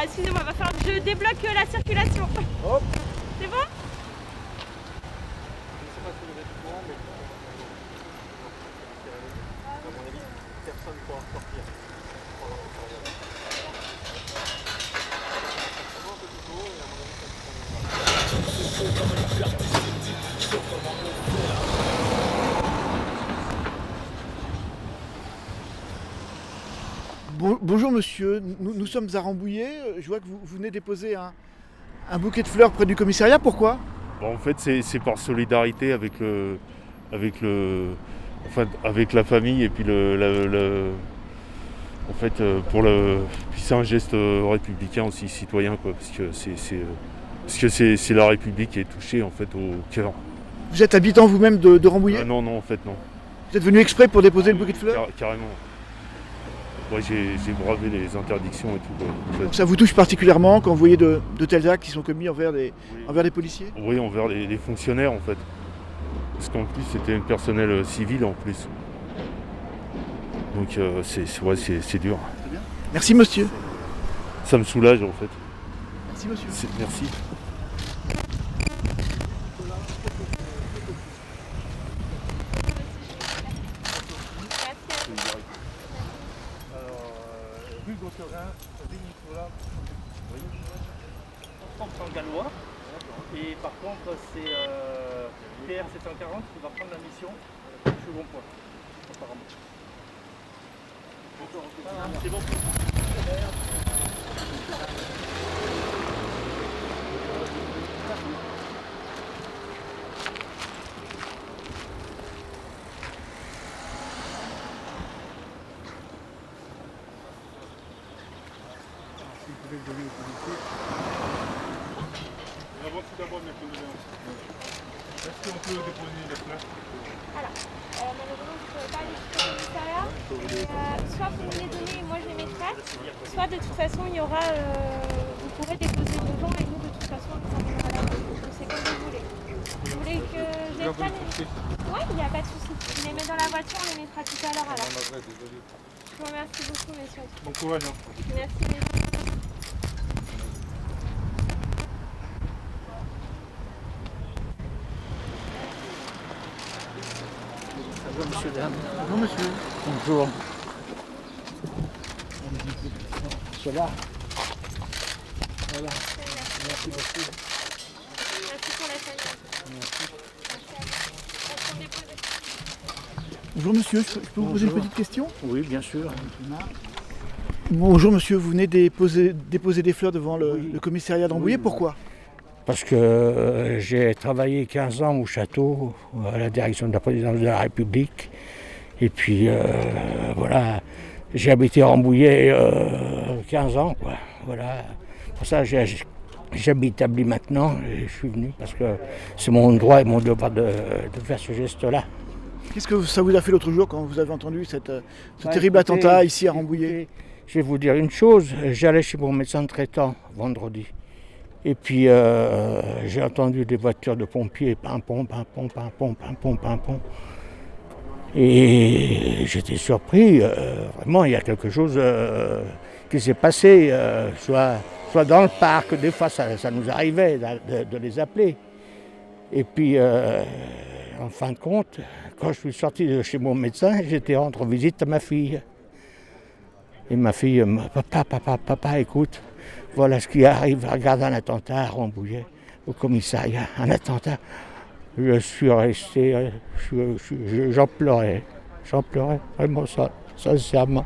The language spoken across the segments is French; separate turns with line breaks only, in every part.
Ah, excusez-moi, va falloir que je débloque la circulation.
Hop.
C'est bon?
Je ne sais pas si vous êtes au courant, mais à mon avis, personne ne pourra sortir pendant cette période. Un peu plus tôt, et à mon avis, ça
Bonjour monsieur, nous sommes à Rambouillet. Je vois que vous venez déposer un bouquet de fleurs près du commissariat. Pourquoi?
Bon, en fait, c'est par solidarité avec la famille et puis puis c'est un geste républicain aussi, citoyen, quoi, parce que c'est la République qui est touchée en fait au cœur.
Vous êtes habitant vous-même de Rambouillet?
Non, en fait non.
Vous êtes venu exprès pour déposer le bouquet de fleurs?
Carrément. Ouais, j'ai bravé les interdictions et tout. En fait.
Donc ça vous touche particulièrement quand vous voyez de tels actes qui sont commis envers des policiers?
Oui, envers les fonctionnaires en fait. Parce qu'en plus c'était un personnel civil en plus. Donc c'est dur.
Très bien. Merci monsieur.
Ça me soulage en fait.
Merci monsieur.
Merci.
Rue Gautherin, rue Nicolas, on prend le gallois. Et par contre, c'est PR 740 qui va prendre la mission chez Bon Point, apparemment. C'est bon.
Est-ce qu'on peut déposer les fleurs?
Alors, malheureusement, vous ne pouvez pas aller jusqu'au commissariat. Soit vous me les donnez et moi je les mettrai, soit de toute façon, il y aura, vous pourrez déposer devant et nous, de toute façon, on les emmènera là-bas. Donc c'est comme vous voulez. Vous voulez que je les prenne? Oui, il n'y a pas de souci. Je les mets dans la voiture, on les mettra tout à l'heure alors. Je vous remercie beaucoup, messieurs.
Bon courage.
Merci, messieurs.
Bonjour monsieur, dame.
Bonjour monsieur.
Bonjour. Cela. Voilà. Merci beaucoup.
Merci pour la famille. Merci à vous. On peut déposer.
Bonjour monsieur, je peux vous poser une petite question?
Oui, bien sûr.
Bonjour monsieur, vous venez déposer des fleurs devant le commissariat de Rambouillet. Pourquoi?
Parce que j'ai travaillé 15 ans au château, à la direction de la présidence de la République. Et puis voilà, j'ai habité à Rambouillet 15 ans, quoi. Voilà. Pour ça, j'habite à Bly maintenant et je suis venu parce que c'est mon droit et mon devoir de faire ce geste-là.
Qu'est-ce que ça vous a fait l'autre jour quand vous avez entendu ce terrible attentat ici à Rambouillet?
Je vais vous dire une chose, j'allais chez mon médecin traitant vendredi. Et puis j'ai entendu des voitures de pompiers, pimpon, pimpon, pimpon, pimpon, pimpon. Et j'étais surpris, vraiment il y a quelque chose qui s'est passé, soit dans le parc, des fois ça nous arrivait de les appeler. Et puis en fin de compte, quand je suis sorti de chez mon médecin, j'étais rendre visite à ma fille. Et ma fille, papa, écoute, voilà ce qui arrive, regarde un attentat à Rambouillet, au commissariat, un attentat. Je suis resté, j'en pleurais, vraiment ça, sincèrement.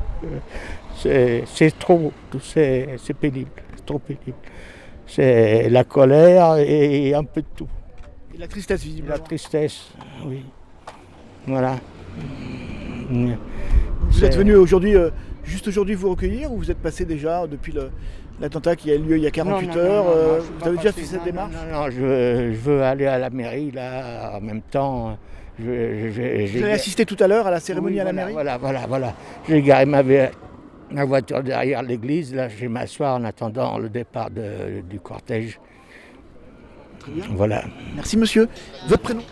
C'est trop, c'est pénible, trop pénible. C'est la colère et un peu de tout.
Et la tristesse visiblement.
La tristesse, oui. Voilà.
Vous êtes venu aujourd'hui, juste aujourd'hui vous recueillir ou vous êtes passé déjà depuis l'attentat qui a eu lieu il y a 48 heures? Vous avez déjà fait cette démarche?
Non, je veux aller à la mairie là, en même temps.
Vous avez assisté tout à l'heure à la cérémonie à la mairie?
Voilà. J'ai garé ma voiture derrière l'église, là je vais m'asseoir en attendant le départ du cortège.
Très bien.
Voilà.
Merci monsieur. Votre prénom?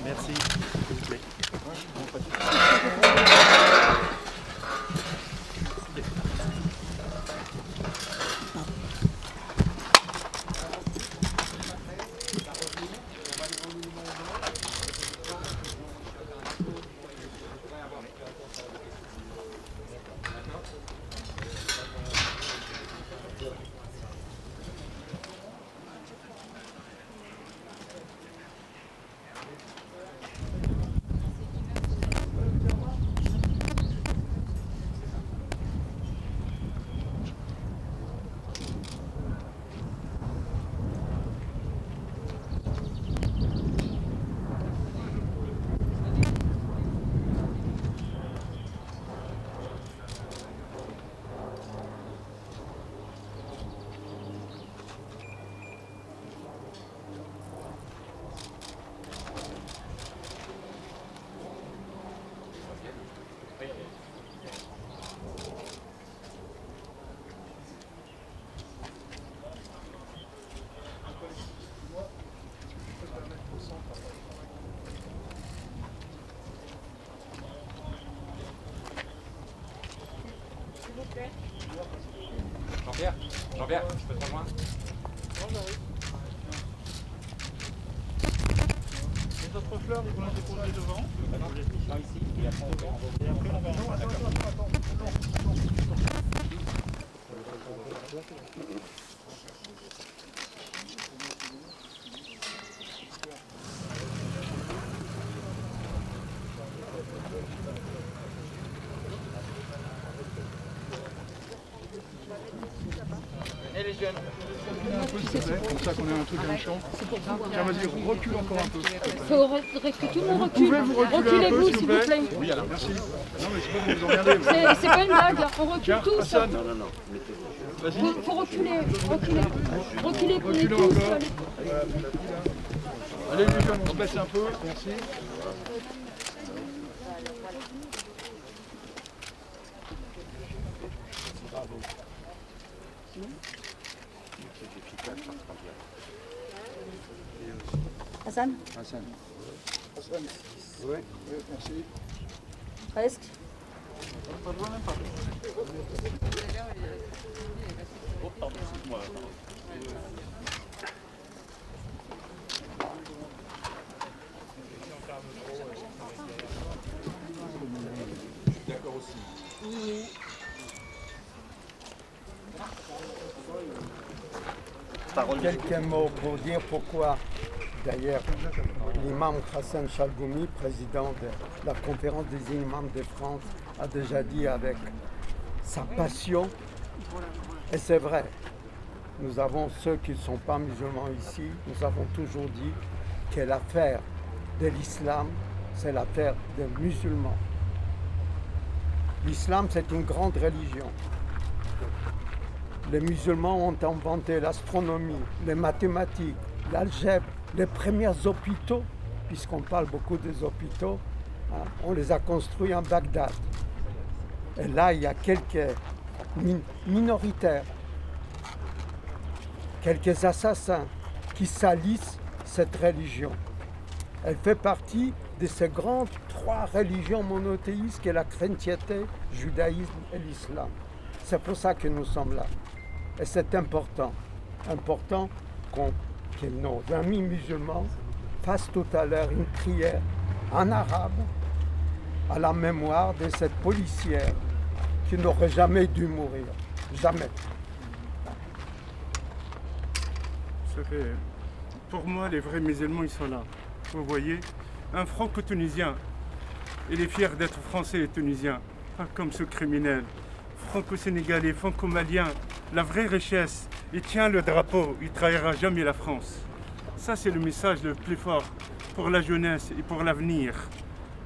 Merci.
Jean-Pierre, je peux te rejoindre?
Les autres fleurs, ils vont les déposer devant.
Non, ici, et après on va.
Et les jeunes. Un peu, s'il te plaît, comme ça qu'on ait un truc à un champ. Tiens, vas-y, recule encore un peu.
Il faudrait que tout le monde recule.
Pouvez-vous reculer un peu,
Reculez-vous,
s'il vous plaît?
Oui,
alors merci. Non, mais c'est pas que vous emmerdez.
c'est pas une blague, on recule
Tiens,
tous.
Hassan. Vas-y.
Faut reculer. Reculez, prenez
Reculez
tous.
encore. Allez, les jeunes, on se baisse un peu. Merci.
Hassan?
Hassan. Oui, merci.
Presque.
Pas de loin, même pas.
D'accord aussi.
Quelques mots pour dire pourquoi, d'ailleurs, l'imam Hassan Chalgoumi, président de la conférence des imams de France, a déjà dit avec sa passion, et c'est vrai, nous avons ceux qui ne sont pas musulmans ici, nous avons toujours dit que l'affaire de l'islam, c'est l'affaire des musulmans. L'islam, c'est une grande religion. Les musulmans ont inventé l'astronomie, les mathématiques, l'algèbre, les premiers hôpitaux, puisqu'on parle beaucoup des hôpitaux, hein, on les a construits en Bagdad. Et là, il y a quelques minoritaires, quelques assassins qui salissent cette religion. Elle fait partie de ces grandes trois religions monothéistes qu'est la chrétienté, le judaïsme et l'islam. C'est pour ça que nous sommes là. Et c'est important que nos amis musulmans fassent tout à l'heure une prière en arabe à la mémoire de cette policière qui n'aurait jamais dû mourir. Jamais.
Ça fait... Pour moi, les vrais musulmans, ils sont là. Vous voyez, un franco-tunisien, il est fier d'être français et tunisien, pas comme ce criminel. Franco-sénégalais, franco-malien, la vraie richesse, il tient le drapeau, il ne trahira jamais la France. Ça, c'est le message le plus fort pour la jeunesse et pour l'avenir.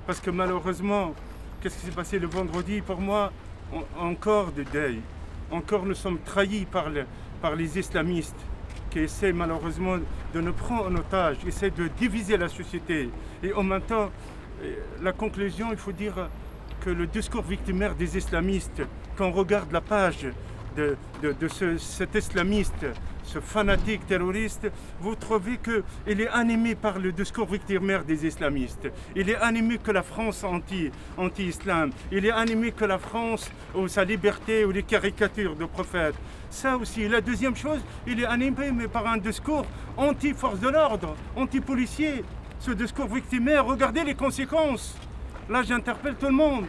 Parce que malheureusement, qu'est-ce qui s'est passé le vendredi? Pour moi, encore de deuil. Encore nous sommes trahis par les islamistes. qui essaie malheureusement de nous prendre en otage, essaie de diviser la société. Et en même temps, la conclusion, il faut dire que le discours victimaire des islamistes, quand on regarde la page de cet islamiste, ce fanatique terroriste, vous trouvez qu'il est animé par le discours victimaire des islamistes. Il est animé que la France anti-islam. Il est animé que la France ou sa liberté ou les caricatures de prophètes. Ça aussi. La deuxième chose, il est animé mais par un discours anti-force de l'ordre, anti-policier. Ce discours victimaire, regardez les conséquences. Là, j'interpelle tout le monde.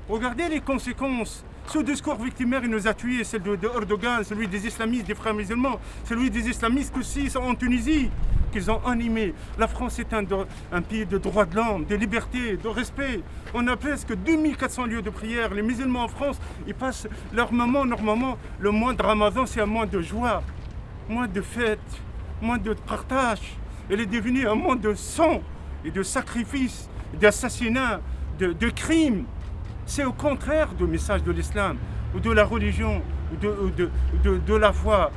Regardez les conséquences. Ce discours victimaire, il nous a tués, celui de Erdogan, celui des islamistes, des frères musulmans, celui des islamistes aussi en Tunisie, qu'ils ont animé. La France est un pays de droits de l'homme, de liberté, de respect. On a presque 2400 lieux de prière. Les musulmans en France, ils passent leur moment, normalement, le mois de Ramadan, c'est un mois de joie, mois de fête, mois de partage. Elle est devenue un mois de sang et de sacrifices, d'assassinats, de crimes. C'est au contraire du message de l'islam, ou de la religion, ou de la foi.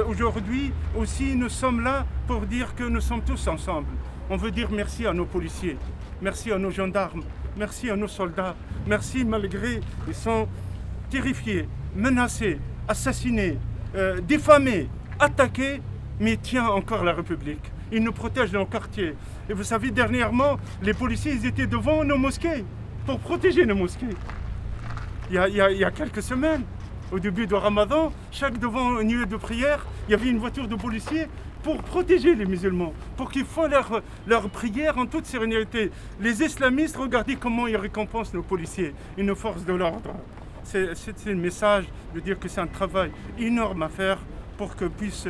Aujourd'hui aussi, nous sommes là pour dire que nous sommes tous ensemble. On veut dire merci à nos policiers, merci à nos gendarmes, merci à nos soldats, merci malgré ils sont terrifiés, menacés, assassinés, diffamés, attaqués, mais ils tiennent encore la République. Ils nous protègent dans nos quartiers. Et vous savez, dernièrement, les policiers ils étaient devant nos mosquées pour protéger nos mosquées. Il y a quelques semaines, au début de Ramadan, devant un lieu de prière, il y avait une voiture de policiers pour protéger les musulmans, pour qu'ils fassent leur prière en toute sérénité. Les islamistes, regardez comment ils récompensent nos policiers et nos forces de l'ordre. C'est le message de dire que c'est un travail énorme à faire pour que puisse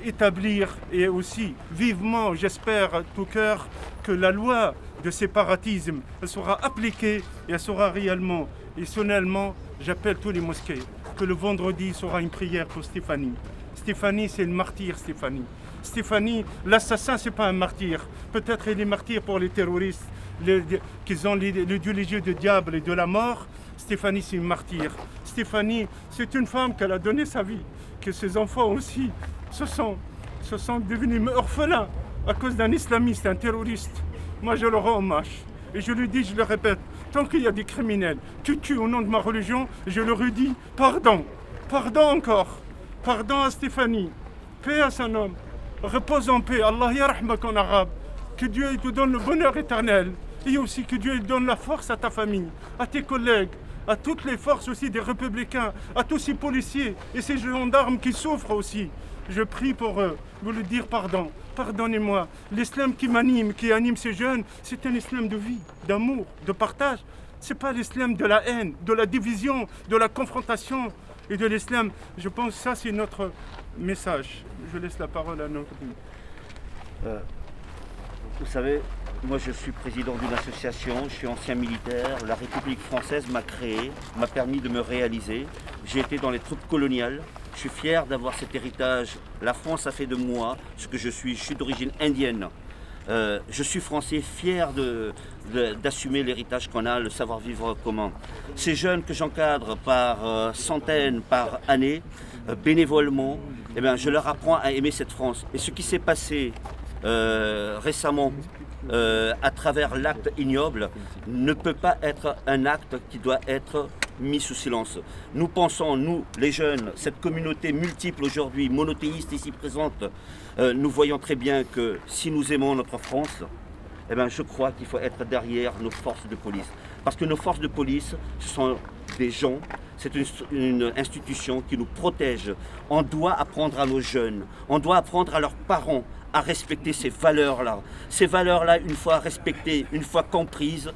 établir et aussi vivement, j'espère à tout cœur, que la loi de séparatisme elle sera appliquée et elle sera réellement et solennellement, j'appelle tous les mosquées que le vendredi sera une prière pour Stéphanie. Stéphanie, c'est une martyr, Stéphanie. Stéphanie, l'assassin, c'est pas un martyr. Peut-être il est martyr pour les terroristes qui ont l'idéologie du diable et de la mort. Stéphanie, c'est une martyr. Stéphanie, c'est une femme qui a donné sa vie, que ses enfants aussi se sont devenus orphelins à cause d'un islamiste, un terroriste. Moi, je leur rends hommage. Et je le dis, je le répète, tant qu'il y a des criminels qui tuent au nom de ma religion, je leur redis, pardon. Pardon encore. Pardon à Stéphanie. Paix à son homme. Repose en paix. Allah yarahmak en arabe. Que Dieu te donne le bonheur éternel. Et aussi que Dieu donne la force à ta famille, à tes collègues, à toutes les forces aussi des républicains, à tous ces policiers et ces gendarmes qui souffrent aussi. Je prie pour eux, vous le dire pardon. Pardonnez-moi. L'islam qui m'anime, qui anime ces jeunes, c'est un islam de vie, d'amour, de partage. Ce n'est pas l'islam de la haine, de la division, de la confrontation et de l'islam. Je pense que ça, c'est notre message. Je laisse la parole à notre...
Vous savez, moi je suis président d'une association, je suis ancien militaire. La République française m'a créé, m'a permis de me réaliser. J'ai été dans les troupes coloniales. Je suis fier d'avoir cet héritage. La France a fait de moi ce que je suis. Je suis d'origine indienne. Je suis français, fier d'assumer l'héritage qu'on a, le savoir-vivre commun. Ces jeunes que j'encadre par centaines, par année, bénévolement, eh bien, je leur apprends à aimer cette France. Et ce qui s'est passé récemment à travers l'acte ignoble ne peut pas être un acte qui doit être mis sous silence. Nous pensons, nous les jeunes, cette communauté multiple aujourd'hui, monothéiste ici présente, nous voyons très bien que si nous aimons notre France, eh bien, je crois qu'il faut être derrière nos forces de police. Parce que nos forces de police, ce sont des gens, c'est une institution qui nous protège. On doit apprendre à nos jeunes, on doit apprendre à leurs parents à respecter ces valeurs-là. Ces valeurs-là, une fois respectées, une fois comprises,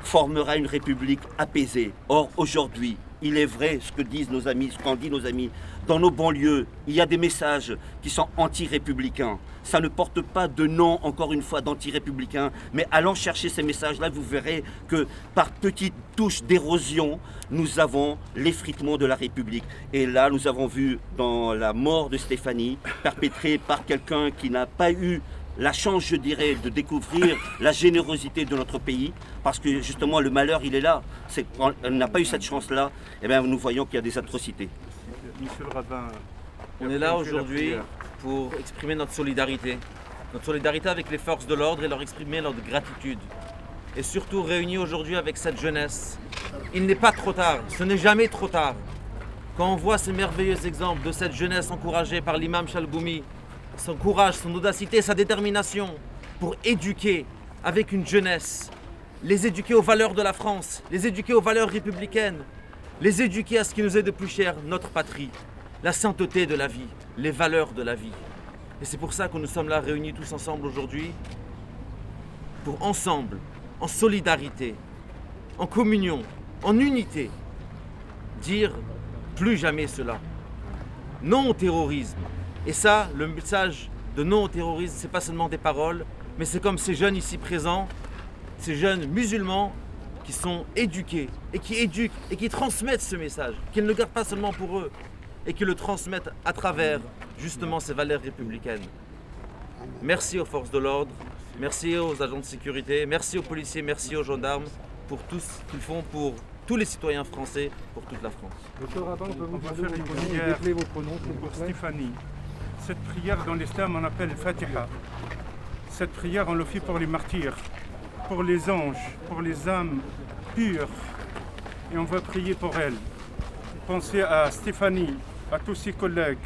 formera une république apaisée. Or, aujourd'hui, il est vrai ce que disent nos amis, ce qu'ont dit nos amis. Dans nos banlieues, il y a des messages qui sont anti-républicains. Ça ne porte pas de nom, encore une fois, d'anti-républicains. Mais allant chercher ces messages-là, vous verrez que par petites touches d'érosion, nous avons l'effritement de la République. Et là, nous avons vu dans la mort de Stéphanie, perpétrée par quelqu'un qui n'a pas eu la chance, je dirais, de découvrir la générosité de notre pays, parce que justement le malheur il est là, c'est qu'on n'a pas eu cette chance-là, et bien nous voyons qu'il y a des atrocités.
Monsieur le rabbin,
on est là aujourd'hui pour exprimer notre solidarité avec les forces de l'ordre et leur exprimer notre gratitude. Et surtout réunis aujourd'hui avec cette jeunesse. Il n'est pas trop tard, ce n'est jamais trop tard. Quand on voit ces merveilleux exemples de cette jeunesse encouragée par l'imam Chalgoumi, son courage, son audacité, sa détermination pour éduquer avec une jeunesse, les éduquer aux valeurs de la France, les éduquer aux valeurs républicaines, les éduquer à ce qui nous est de plus cher, notre patrie, la sainteté de la vie, les valeurs de la vie. Et c'est pour ça que nous sommes là réunis tous ensemble aujourd'hui, pour ensemble, en solidarité, en communion, en unité, dire plus jamais cela. Non au terrorisme. Et ça, le message de non au terrorisme, c'est pas seulement des paroles, mais c'est comme ces jeunes ici présents, ces jeunes musulmans qui sont éduqués et qui éduquent et qui transmettent ce message, qu'ils ne le gardent pas seulement pour eux et qui le transmettent à travers justement ces valeurs républicaines. Merci aux forces de l'ordre, merci aux agents de sécurité, merci aux policiers, merci aux gendarmes pour tout ce qu'ils font pour tous les citoyens français, pour toute la France.
On va faire une prière pour Stéphanie. Cette prière dans l'islam on appelle Fatiha. Cette prière on le fait pour les martyrs, pour les anges, pour les âmes pures. Et on va prier pour elle. Pensez à Stéphanie, à tous ses collègues,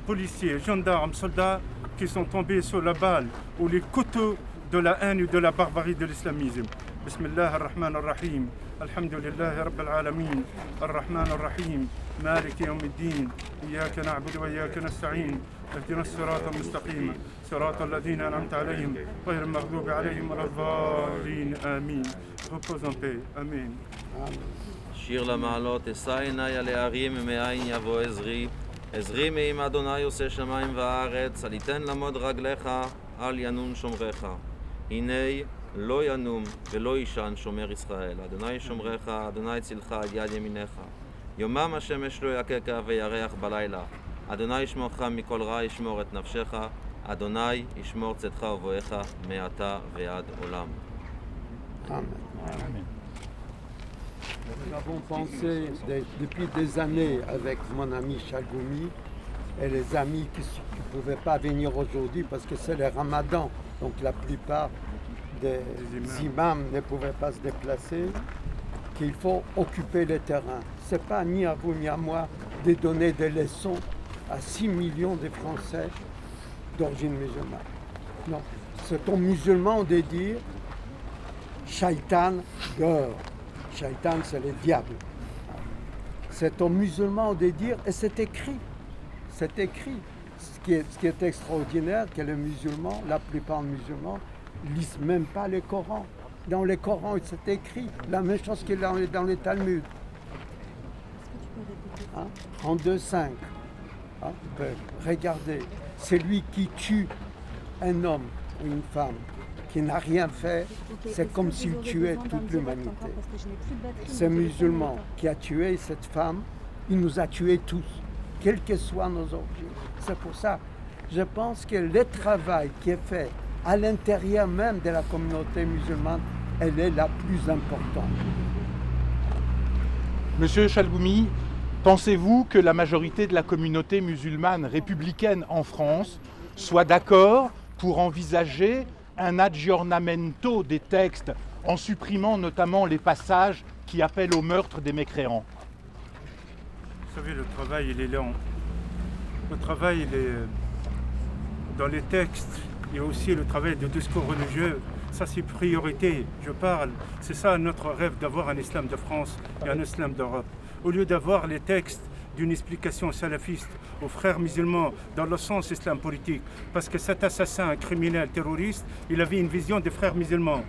policiers, gendarmes, soldats qui sont tombés sur la balle ou les couteaux de la haine et de la barbarie de l'islamisme. Bismillah ar-Rahman ar-Rahim. Alhamdulillah Rabbil Alamin. Ar-Rahman ar-Rahim. Malik yawm ad-din. Iyyaka na'budu wa iyyaka nasta'in. اهدنا الصراط المستقيم صراط الذين أنعمت عليهم غير المغضوب عليهم ولا الضالين آمين. Repose en paix. Amen.
שיר למעלות, אשא עיני אל ההרים מאין יבוא עזרי. עזרי מעם אדוני עושה שמיים וארץ, אל יתן למוד רגליך, אל ינום שומרך. הנה לא ינום ולא יישן שומר ישראל. אדוני שומרך, אדוני צילך על יד ימינך. יומם השמש לא יככה וירח בלילה. אדוני ישמורך מכל רע, ישמור את נפשך. אדוני ישמור צאתך ובואך מעתה ועד עולם.
Amen. Nous avons pensé depuis des années avec mon ami Chalgoumi et les amis qui ne pouvaient pas venir aujourd'hui parce que c'est le ramadan, donc la plupart des imams ne pouvaient pas se déplacer, qu'il faut occuper le terrain. Ce n'est pas ni à vous ni à moi de donner des leçons à 6 millions de Français d'origine musulmane. Non, c'est aux musulmans de dire Shaitan dehors. Shaitan, c'est le diable. C'est aux musulmans de dire, et c'est écrit. C'est écrit. Ce qui est extraordinaire, que les musulmans, la plupart des musulmans, ne lisent même pas le Coran. Dans le Coran, c'est écrit. La même chose qu'il y a dans le Talmud. 32.5. Regardez, celui qui tue un homme ou une femme qui n'a rien fait, c'est comme s'il tuait toute l'humanité. Ce musulman qui a tué cette femme, il nous a tués tous, quelles que soient nos origines. C'est pour ça, je pense que le travail qui est fait à l'intérieur même de la communauté musulmane, elle est la plus importante.
Monsieur Chalgoumi, pensez-vous que la majorité de la communauté musulmane républicaine en France soit d'accord pour envisager un aggiornamento des textes en supprimant notamment les passages qui appellent au meurtre des mécréants?
Vous savez, le travail, il est lent. Le travail, il est dans les textes et aussi le travail de discours religieux. Ça, c'est priorité. Je parle. C'est ça notre rêve, d'avoir un islam de France et un islam d'Europe. Au lieu d'avoir les textes d'une explication salafiste aux frères musulmans dans le sens islam politique, parce que cet assassin, un criminel terroriste, il avait une vision des frères musulmans.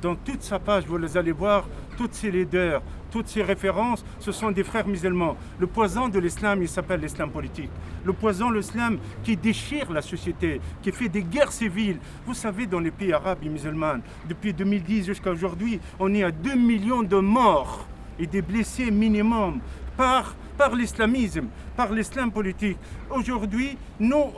Dans toute sa page, vous les allez voir, toutes ces leaders, toutes ces références, ce sont des frères musulmans. Le poison de l'islam, il s'appelle l'islam politique. Le poison, l'islam qui déchire la société, qui fait des guerres civiles. Vous savez, dans les pays arabes et musulmans, depuis 2010 jusqu'à aujourd'hui, on est à 2 millions de morts et des blessés minimum par l'islamisme, par l'islam politique. Aujourd'hui, nous,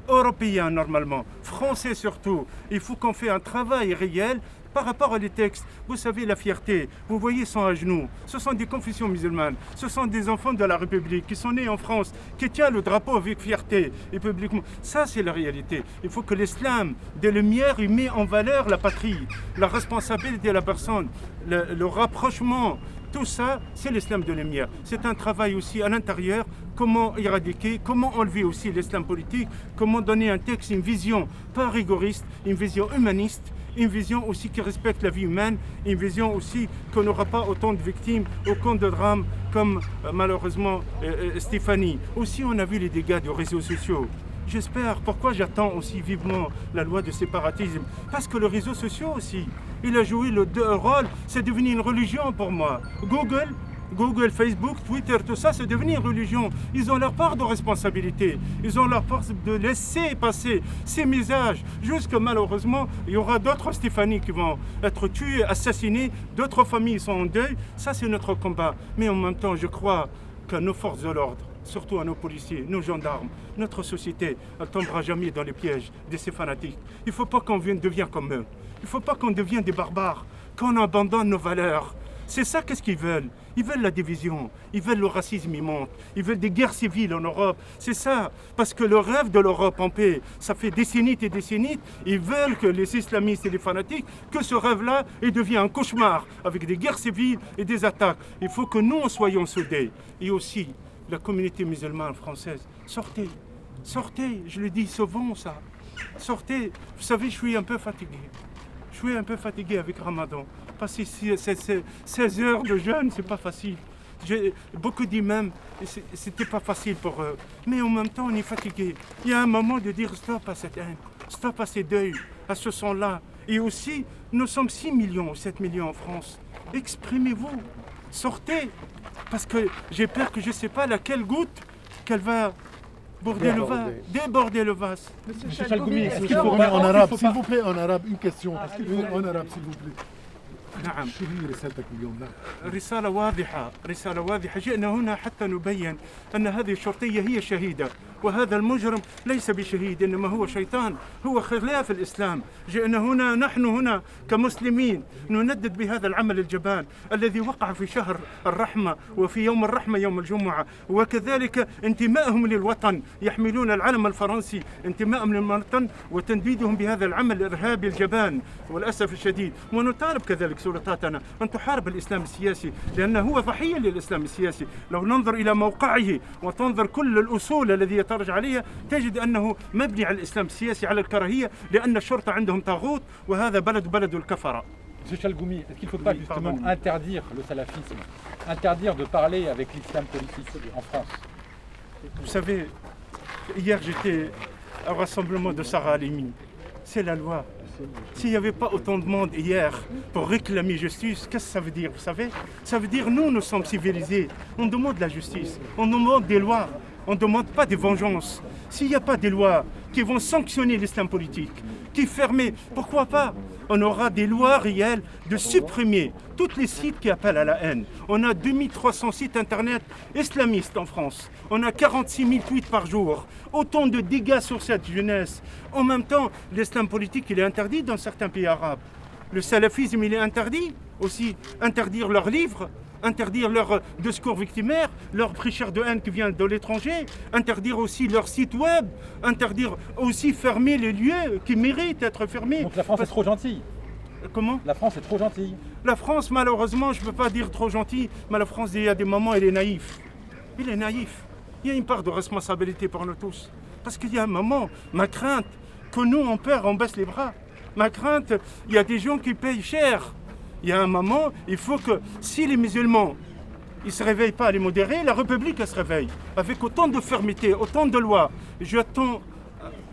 Européens normalement, Français surtout, il faut qu'on fasse un travail réel Par rapport à les textes, vous savez la fierté, vous voyez, ils sont à genoux. Ce sont des confessions musulmanes, ce sont des enfants de la République qui sont nés en France, qui tiennent le drapeau avec fierté et publiquement. Ça, c'est la réalité. Il faut que l'islam, des Lumières, il met en valeur la patrie, la responsabilité de la personne, le rapprochement. Tout ça, c'est l'islam de Lumière. C'est un travail aussi à l'intérieur, comment éradiquer, comment enlever aussi l'islam politique, comment donner un texte, une vision pas rigoriste, une vision humaniste, une vision aussi qui respecte la vie humaine, une vision aussi qu'on n'aura pas autant de victimes, autant de drames comme malheureusement Stéphanie. Aussi, on a vu les dégâts des réseaux sociaux. J'espère, pourquoi j'attends aussi vivement la loi de séparatisme? Parce que les réseaux sociaux aussi, il a joué le rôle, c'est devenu une religion pour moi. Google, Facebook, Twitter, tout ça, c'est devenu une religion. Ils ont leur part de responsabilité. Ils ont leur part de laisser passer ces messages. Jusque malheureusement, il y aura d'autres Stéphanie qui vont être tuées, assassinées. D'autres familles sont en deuil. Ça, c'est notre combat. Mais en même temps, je crois que nos forces de l'ordre, surtout à nos policiers, nos gendarmes, notre société, elle ne tombera jamais dans les pièges de ces fanatiques. Il ne faut pas qu'on devienne comme eux. Il ne faut pas qu'on devienne des barbares, qu'on abandonne nos valeurs. C'est ça qu'est-ce qu'ils veulent. Ils veulent la division, ils veulent le racisme immonde, ils veulent des guerres civiles en Europe. C'est ça, parce que le rêve de l'Europe en paix, ça fait décennies et décennies, ils veulent que les islamistes et les fanatiques, que ce rêve-là, il devient un cauchemar, avec des guerres civiles et des attaques. Il faut que nous soyons soudés. Et aussi, la communauté musulmane française, sortez, je le dis souvent ça, sortez. Vous savez, je suis un peu fatigué avec Ramadan. Passer 16 heures de jeûne, c'est pas facile. Beaucoup disent même, c'était pas facile pour eux. Mais en même temps, on est fatigué. Il y a un moment de dire stop à cette haine, stop à ces deuils, à ce sang-là. Et aussi, nous sommes 6 millions ou 7 millions en France. Exprimez-vous, sortez. Parce que j'ai peur que je ne sais pas laquelle goutte qu'elle va déborder le vase.
Monsieur Chalgoumi, est-ce qu'il faut en arabe, s'il vous plaît, en arabe, une question. En arabe, s'il vous plaît.
نعم.
شو هي رسالتك اليوم؟
رسالة واضحة، جئنا هنا حتى نبين أن هذه الشرطية هي شهيدة، وهذا المجرم ليس بشهيد إنما هو شيطان، هو خلاف الإسلام. جئنا هنا، نحن هنا كمسلمين نندد بهذا العمل الجبان الذي وقع في شهر الرحمة وفي يوم الرحمة يوم الجمعة، وكذلك انتمائهم للوطن، يحملون العلم الفرنسي، انتمائهم للوطن وتنديدهم بهذا العمل الإرهابي الجبان وللأسف الشديد. ونطالب كذلك سلطاتنا أن تحارب الإسلام السياسي، لأنه هو ضحية للإسلام السياسي. لو ننظر إلى موقعه وتنظر كل الأصول الذي يترجع عليها تجد أنه مبني على الإسلام السياسي، على الكراهية، لأن الشرطة عندهم طاغوت وهذا بلد الكفرة.
Monsieur Chalgoumi, est-ce qu'il ne faut pas justement interdire le salafisme, interdire de parler avec l'islam politique en France?
Vous savez, hier j'étais au rassemblement de Sarah Halimi. C'est la loi. S'il n'y avait pas autant de monde hier pour réclamer justice, qu'est-ce que ça veut dire, vous savez? Ça veut dire nous sommes civilisés. On demande la justice, on demande des lois, on ne demande pas des vengeances. S'il n'y a pas des lois qui vont sanctionner l'islam politique, qui ferment, pourquoi pas? On aura des lois réelles de supprimer tous les sites qui appellent à la haine. On a 2300 sites internet islamistes en France. On a 46 000 tweets par jour. Autant de dégâts sur cette jeunesse. En même temps, l'islam politique, il est interdit dans certains pays arabes. Le salafisme, il est interdit aussi. Interdire leurs livres, interdire leurs discours victimaires, leurs prêcheurs de haine qui viennent de l'étranger, interdire aussi leur site web, interdire aussi fermer les lieux qui méritent d'être fermés.
Donc la France est trop gentille.
Comment?
La France est trop gentille.
La France, malheureusement, je ne peux pas dire trop gentille, mais la France, il y a des moments, elle est naïf. Il est naïf. Il y a une part de responsabilité pour nous tous. Parce qu'il y a un moment, ma crainte, que nous, on perd, on baisse les bras. Ma crainte, il y a des gens qui payent cher. Il y a un moment, il faut que si les musulmans ils ne se réveillent pas à les modérer, la République elle se réveille. Avec autant de fermeté, autant de lois. J'attends,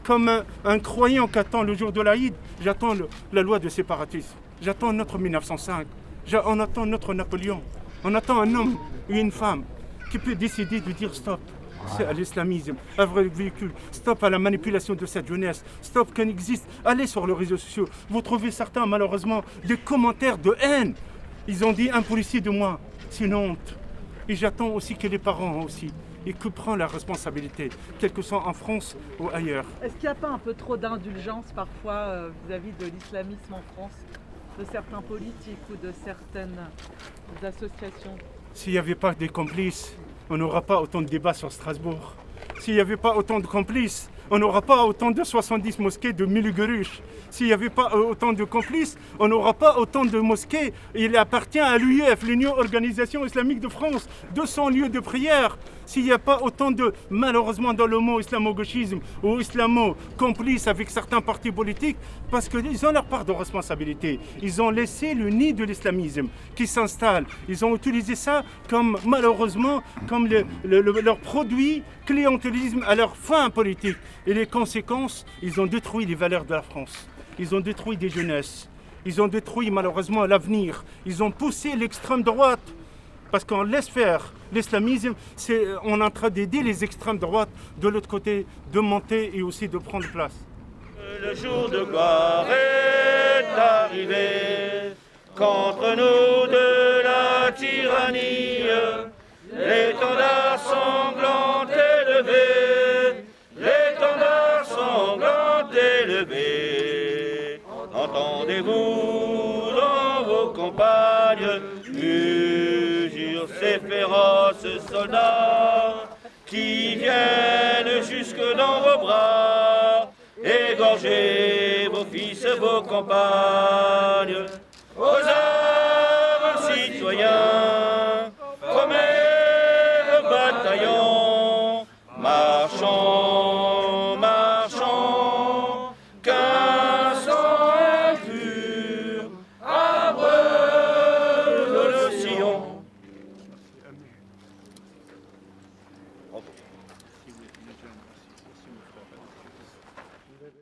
comme un croyant qui attend le jour de l'Aïd, j'attends la loi de séparatisme. J'attends notre 1905. On attend notre Napoléon. On attend un homme ou une femme qui peut décider de dire stop. C'est à l'islamisme, à vrai véhicule. Stop à la manipulation de cette jeunesse. Stop qu'elle existe. Allez sur les réseaux sociaux. Vous trouvez certains, malheureusement, des commentaires de haine. Ils ont dit un policier de moi. C'est une honte. Et j'attends aussi que les parents aussi, et que prennent la responsabilité, quel que soit en France ou ailleurs.
Est-ce qu'il n'y a pas un peu trop d'indulgence parfois vis-à-vis de l'islamisme en France? de certains politiques ou de certaines associations.
S'il n'y avait pas de complices, on n'aura pas autant de débats sur Strasbourg. S'il n'y avait pas autant de complices, on n'aura pas autant de 70 mosquées de Milugurush. S'il n'y avait pas autant de complices, on n'aura pas autant de mosquées. Il appartient à l'UIF, l'Union Organisation Islamique de France, 200 lieux de prière. S'il n'y a pas autant de, malheureusement dans le mot islamo-gauchisme ou islamo-complices avec certains partis politiques, parce qu'ils ont leur part de responsabilité. Ils ont laissé le nid de l'islamisme qui s'installe. Ils ont utilisé ça comme, malheureusement, comme leur produit clientélisme à leur fin politique. Et les conséquences, ils ont détruit les valeurs de la France. Ils ont détruit des jeunesses. Ils ont détruit malheureusement l'avenir. Ils ont poussé l'extrême droite. Parce qu'on laisse faire l'islamisme, on est en train d'aider les extrêmes droites de l'autre côté de monter et aussi de prendre place.
Le jour de gloire est arrivé, contre nous de la tyrannie, l'étendard sanglant élevé, l'étendard sanglant élevé. Entendez-vous dans vos campagnes mugir ces féroces soldats qui viennent jusque dans vos bras, égorger vos fils, vos compagnes, aux armes citoyens, formez le bataillon, marchons, marchons, qu'un sang impur abreuve le sillon.